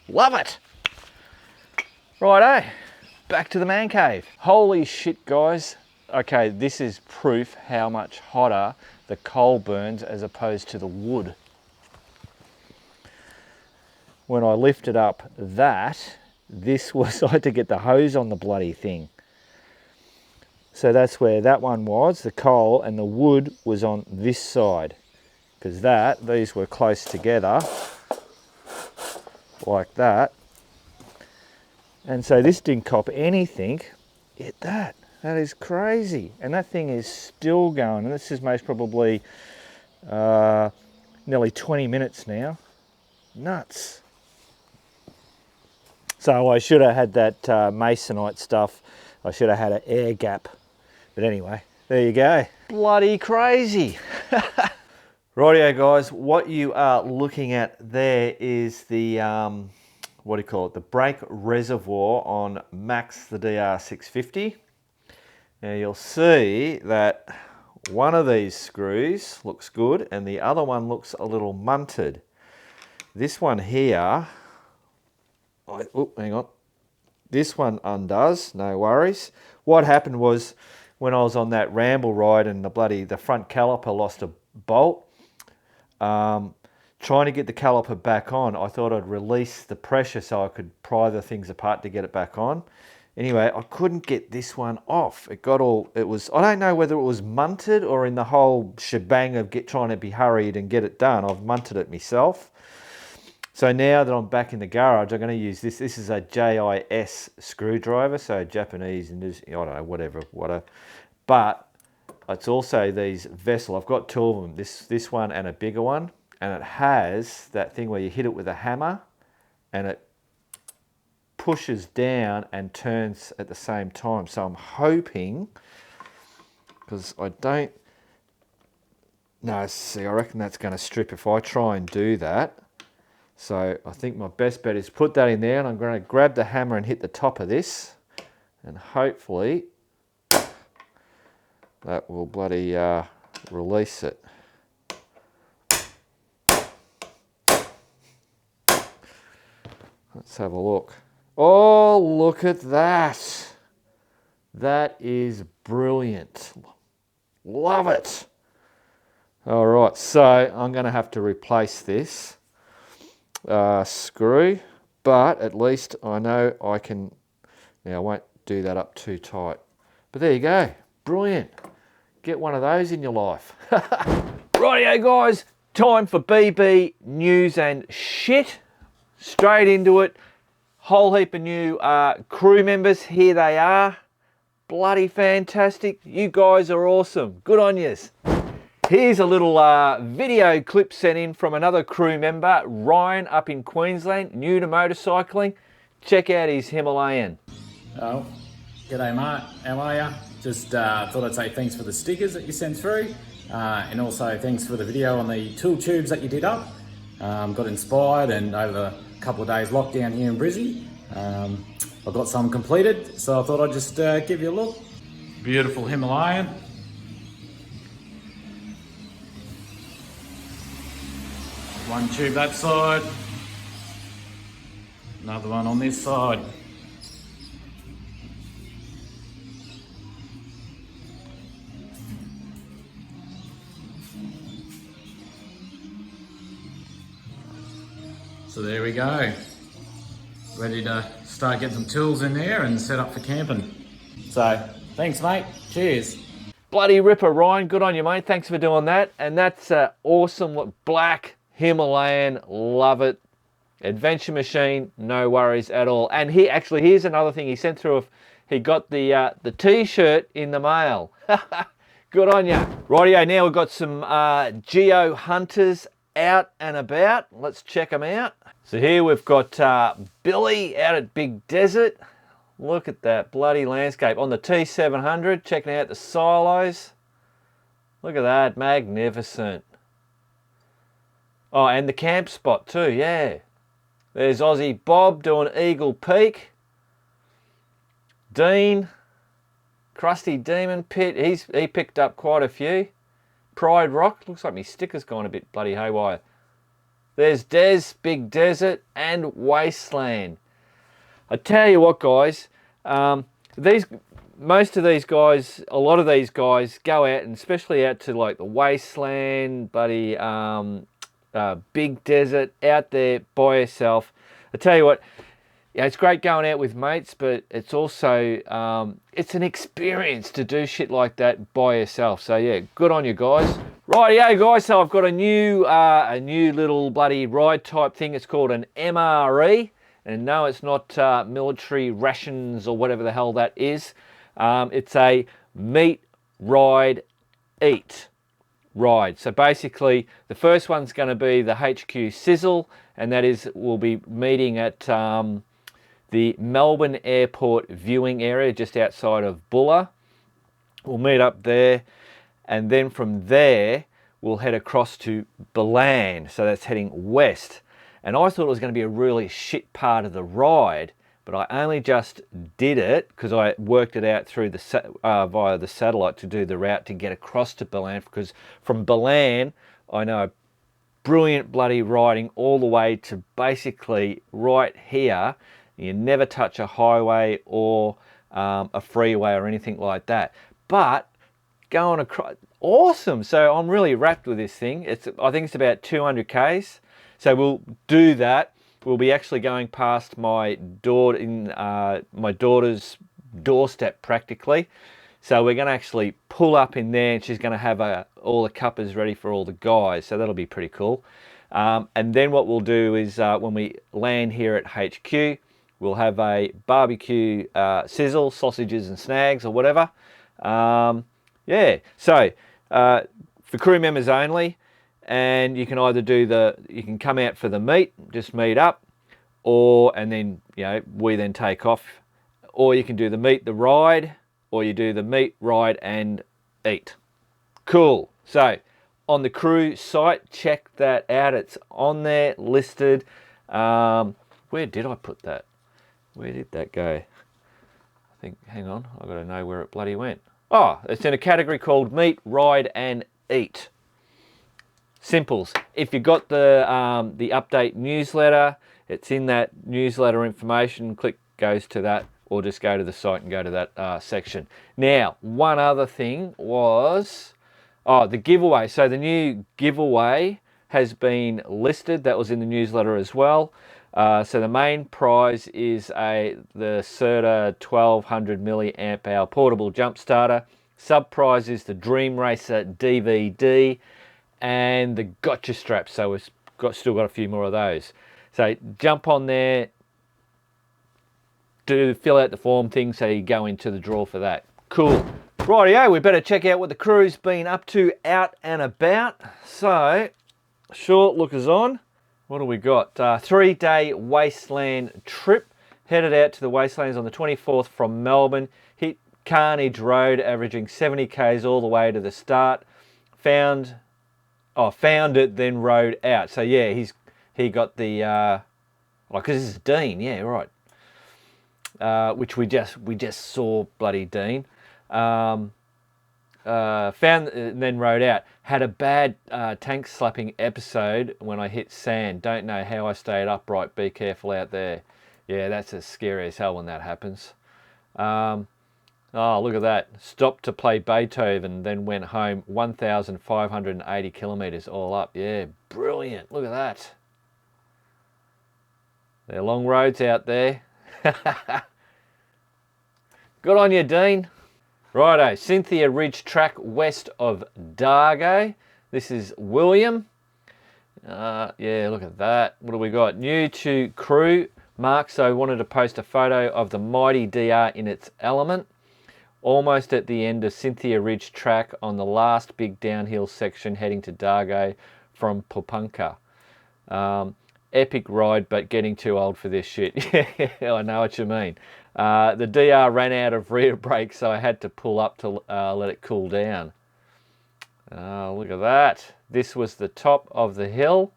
Love it. Righto, back to the man cave. Holy shit, guys. Okay, this is proof how much hotter the coal burns as opposed to the wood. When I lifted up that, this was, I had to get the hose on the bloody thing. So that's where that one was, the coal, and the wood was on this side. Because these were close together, like that. And so this didn't cop anything. Hit that. That is crazy. And that thing is still going. And this is most probably nearly 20 minutes now. Nuts. So I should have had that masonite stuff. I should have had an air gap. But anyway, there you go. Bloody crazy. Rightio guys, what you are looking at there is the, what do you call it? The brake reservoir on Max the DR650. Now you'll see that one of these screws looks good and the other one looks a little munted. This one here, oh, hang on. This one undoes, no worries. What happened was when I was on that ramble ride and the front caliper lost a bolt, trying to get the caliper back on, I thought I'd release the pressure so I could pry the things apart to get it back on. Anyway, I couldn't get this one off. I don't know whether it was munted or in the whole shebang of trying to be hurried and get it done. I've munted it myself. So now that I'm back in the garage, I'm going to use this. This is a JIS screwdriver, so Japanese, and I don't know, whatever. But it's also these Vessel. I've got two of them, this one and a bigger one. And it has that thing where you hit it with a hammer and it pushes down and turns at the same time. So I'm hoping, because I don't, no, see, I reckon that's going to strip if I try and do that. So I think my best bet is put that in there and I'm going to grab the hammer and hit the top of this and hopefully that will bloody release it. Let's have a look. Oh, look at that. That is brilliant. Love it. All right, so I'm going to have to replace this screw, but at least I know I can. Now I won't do that up too tight. But there you go. Brilliant. Get one of those in your life. Rightio guys, time for BB news and shit. Straight into it. Whole heap of new crew members. Here they are. Bloody fantastic. You guys are awesome. Good on yous. Here's a little video clip sent in from another crew member, Ryan, up in Queensland, new to motorcycling. Check out his Himalayan. Oh, g'day Mark, how are ya? Just thought I'd say thanks for the stickers that you sent through, and also thanks for the video on the tool tubes that you did up. Got inspired, and over a couple of days lockdown here in Brizzy, I got some completed, so I thought I'd just give you a look. Beautiful Himalayan. One tube that side, another one on this side. So there we go. Ready to start getting some tools in there and set up for camping. So, thanks mate, cheers. Bloody ripper, Ryan, good on you mate, thanks for doing that. And that's awesome, look, black Himalayan, love it. Adventure machine, no worries at all. And here's another thing he sent through. He got the t-shirt in the mail. Good on you. Rightio, now we've got some Geo Hunters out and about. Let's check them out. So here we've got Billy out at Big Desert. Look at that bloody landscape. On the T700, checking out the silos. Look at that, magnificent. Oh, and the camp spot too, yeah. There's Aussie Bob doing Eagle Peak. Dean, Krusty Demon Pit, he picked up quite a few. Pride Rock, looks like my sticker's gone a bit bloody haywire. There's Des, Big Desert, and Wasteland. I tell you what, guys, most of these guys, a lot of these guys go out, and especially out to like the Wasteland, buddy, Big Desert, out there by yourself. I tell you what, yeah, it's great going out with mates, but it's also, it's an experience to do shit like that by yourself. So yeah, good on you guys. Rightio guys, so I've got a new little bloody ride type thing. It's called an MRE. And no, it's not military rations or whatever the hell that is. It's a meet, ride, eat ride. So basically, the first one's going to be the HQ Sizzle, and that is, we'll be meeting at the Melbourne Airport viewing area just outside of Bulla. We'll meet up there, and then from there, we'll head across to Balan. So that's heading west. And I thought it was going to be a really shit part of the ride, but I only just did it because I worked it out through the via the satellite to do the route to get across to Balan, because from Balan, I know brilliant bloody riding all the way to basically right here. You never touch a highway or a freeway or anything like that. But going across, awesome. So I'm really wrapped with this thing. I think it's about 200 Ks. So we'll do that. We'll be actually going past my daughter's doorstep practically. So we're going to actually pull up in there, and she's going to have all the cuppers ready for all the guys. So that'll be pretty cool. And then what we'll do is when we land here at HQ, we'll have a barbecue sizzle, sausages and snags or whatever. Yeah, so for crew members only. And you can either you can come out for the meet, just meet up, and then, you know, we then take off. Or you can do the meet, the ride, or you do the meet, ride, and eat. Cool. So on the crew site, check that out. It's on there, listed. Where did I put that? Where did that go? I think, hang on, I've got to know where it bloody went. Oh, it's in a category called meet, ride, and eat. Simples. If you got the update newsletter, it's in that newsletter information. Click goes to that, or just go to the site and go to that section. Now, one other thing was, the giveaway. So the new giveaway has been listed. That was in the newsletter as well. So the main prize is the Certa 1200 milliamp hour portable jump starter. Sub prize is the Dream Racer DVD. And the gotcha straps, so we've still got a few more of those. So jump on there, fill out the form thing so you go into the draw for that. Cool. Rightio, we better check out what the crew's been up to out and about. So, short lookers on. What do we got? 3-day Wasteland trip. Headed out to the Wastelands on the 24th from Melbourne. Hit Carnage Road, averaging 70 Ks all the way to the start. Found it, then rode out. So yeah, he got the because this is Dean, yeah, right. Which we just saw bloody Dean. Found and then rode out. Had a bad tank slapping episode when I hit sand. Don't know how I stayed upright. Be careful out there. Yeah, that's as scary as hell when that happens. Oh, look at that. Stopped to play Beethoven, then went home 1,580 kilometres all up. Yeah, brilliant. Look at that. They're long roads out there. Good on you, Dean. Righto, Cynthia Ridge track west of Dargo. This is William. Yeah, look at that. What do we got? New to crew. Mark so wanted to post a photo of the mighty DR in its element. Almost at the end of Cynthia Ridge track on the last big downhill section heading to Dargo from Pupunka. Epic ride, but getting too old for this shit. Yeah, I know what you mean. The DR ran out of rear brake, so I had to pull up to let it cool down. Look at that. This was the top of the hill.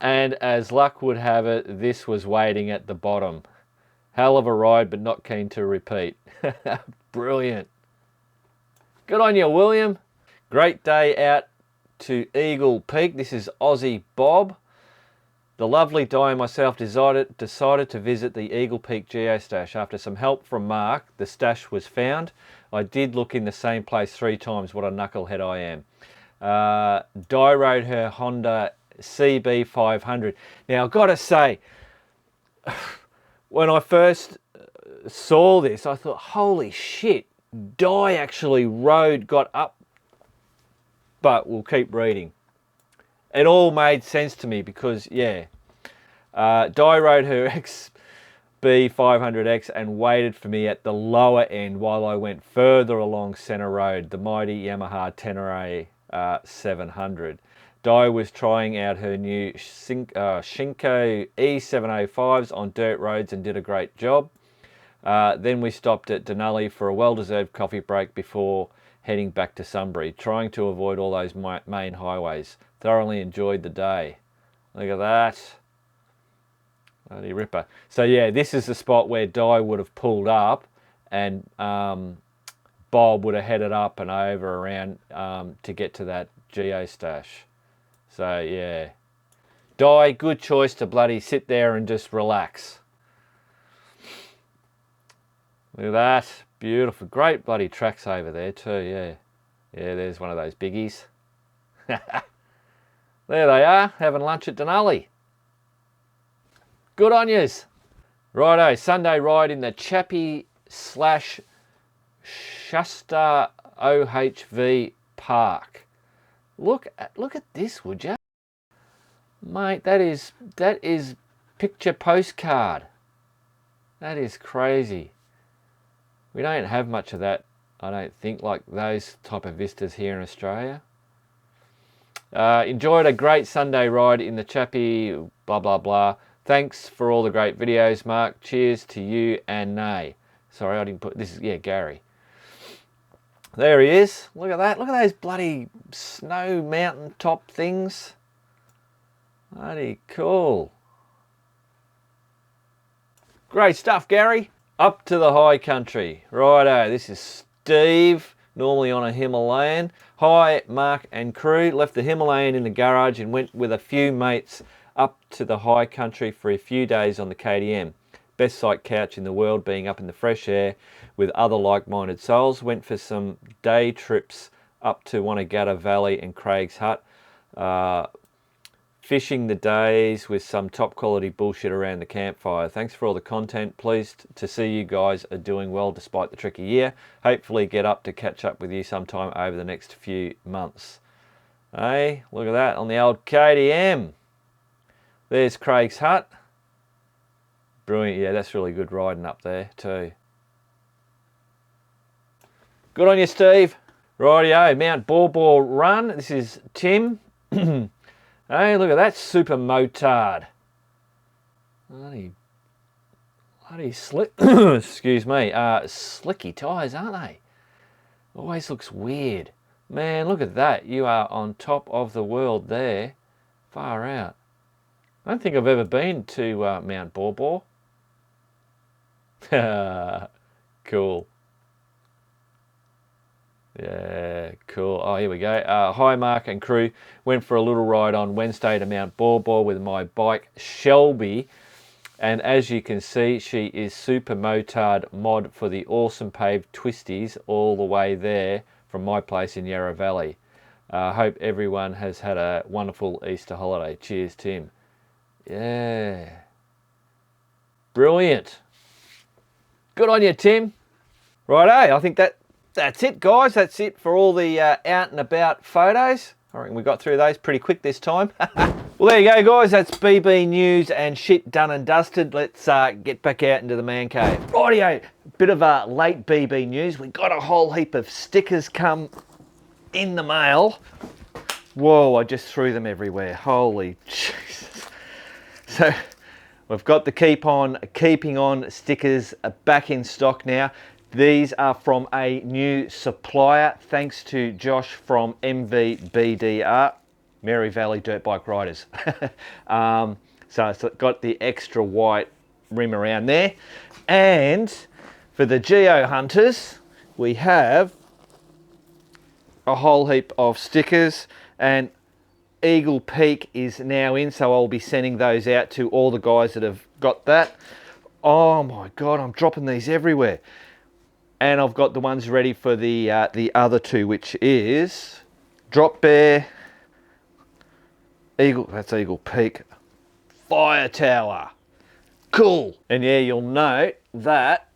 And as luck would have it, this was waiting at the bottom. Hell of a ride, but not keen to repeat. Brilliant. Good on you, William. Great day out to Eagle Peak. This is Aussie Bob. The lovely Di and myself decided to visit the Eagle Peak geostash. After some help from Mark, the stash was found. I did look in the same place 3 times. What a knucklehead I am. Di rode her Honda CB500. Now, I've got to say, when I first saw this, I thought, holy shit, Di actually got up. But we'll keep reading. It all made sense to me because, yeah, Di rode her XB500X and waited for me at the lower end while I went further along Centre Road, the mighty Yamaha Tenere 700. Di was trying out her new Shinko E705s on dirt roads and did a great job. Then we stopped at Denali for a well-deserved coffee break before heading back to Sunbury, trying to avoid all those main highways. Thoroughly enjoyed the day. Look at that. Bloody ripper. So yeah, this is the spot where Di would have pulled up and Bob would have headed up and over around to get to that geostash. So yeah. Di, good choice to bloody sit there and just relax. Look at that. Beautiful. Great bloody tracks over there too, yeah. Yeah, there's one of those biggies. There they are, having lunch at Denali. Good on yous. Righto, Sunday ride in the Chappie / Shasta OHV Park. Look at this, would you? Mate, that is picture postcard. That is crazy. We don't have much of that, I don't think, like those type of vistas here in Australia. Enjoyed a great Sunday ride in the Chappie, blah, blah, blah. Thanks for all the great videos, Mark. Cheers to you and Nay. Sorry, I didn't put, this is, yeah, Gary. There he is. Look at that. Look at those bloody snow mountain top things. Bloody cool. Great stuff, Gary. Up to the high country. Righto, this is Steve, normally on a Himalayan. Hi, Mark and crew. Left the Himalayan in the garage and went with a few mates up to the high country for a few days on the KTM. Best sight couch in the world, being up in the fresh air with other like-minded souls. Went for some day trips up to Wanagata Valley and Craig's Hut. Fishing the days with some top quality bullshit around the campfire. Thanks for all the content. Pleased to see you guys are doing well despite the tricky year. Hopefully get up to catch up with you sometime over the next few months. Hey, look at that on the old KTM. There's Craig's Hut. Brilliant. Yeah, that's really good riding up there too. Good on you, Steve. Rightio, Mount Borbor Run. This is Tim. Hey, look at that super motard. Bloody slick. Excuse me. Slicky tyres, aren't they? Always looks weird. Man, look at that. You are on top of the world there. Far out. I don't think I've ever been to Mount Borbor. Cool. Yeah, cool. Oh, here we go. Hi, Mark and crew. Went for a little ride on Wednesday to Mount Borbor with my bike, Shelby. And as you can see, she is super motard mod for the awesome paved twisties all the way there from my place in Yarra Valley. Hope everyone has had a wonderful Easter holiday. Cheers, Tim. Yeah. Brilliant. Good on you, Tim. Righto, I think that's it, guys. That's it for all the out and about photos. I reckon we got through those pretty quick this time. Well, there you go, guys. That's BB news and shit done and dusted. Let's get back out into the man cave. Rightio, bit of a late BB news. We got a whole heap of stickers come in the mail. Whoa, I just threw them everywhere. Holy Jesus. So we've got the keeping on stickers back in stock now. These are from a new supplier, thanks to Josh from MVBDR, Mary Valley Dirt Bike Riders. So it's got the extra white rim around there. And for the Geo Hunters, we have a whole heap of stickers, and Eagle Peak is now in, so I'll be sending those out to all the guys that have got that. Oh my God, I'm dropping these everywhere. And I've got the ones ready for the other two, which is Drop Bear, that's Eagle Peak, Fire Tower. Cool. And yeah, you'll note that,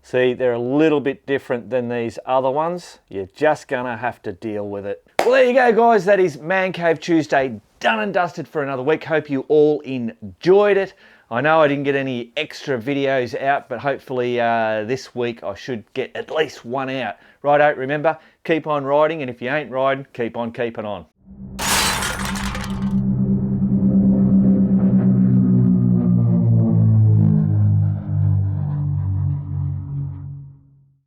see, they're a little bit different than these other ones. You're just gonna have to deal with it. Well, there you go, guys. That is Man Cave Tuesday done and dusted for another week. Hope you all enjoyed it. I know I didn't get any extra videos out, but hopefully this week I should get at least one out. Righto, remember, keep on riding, and if you ain't riding, keep on keeping on.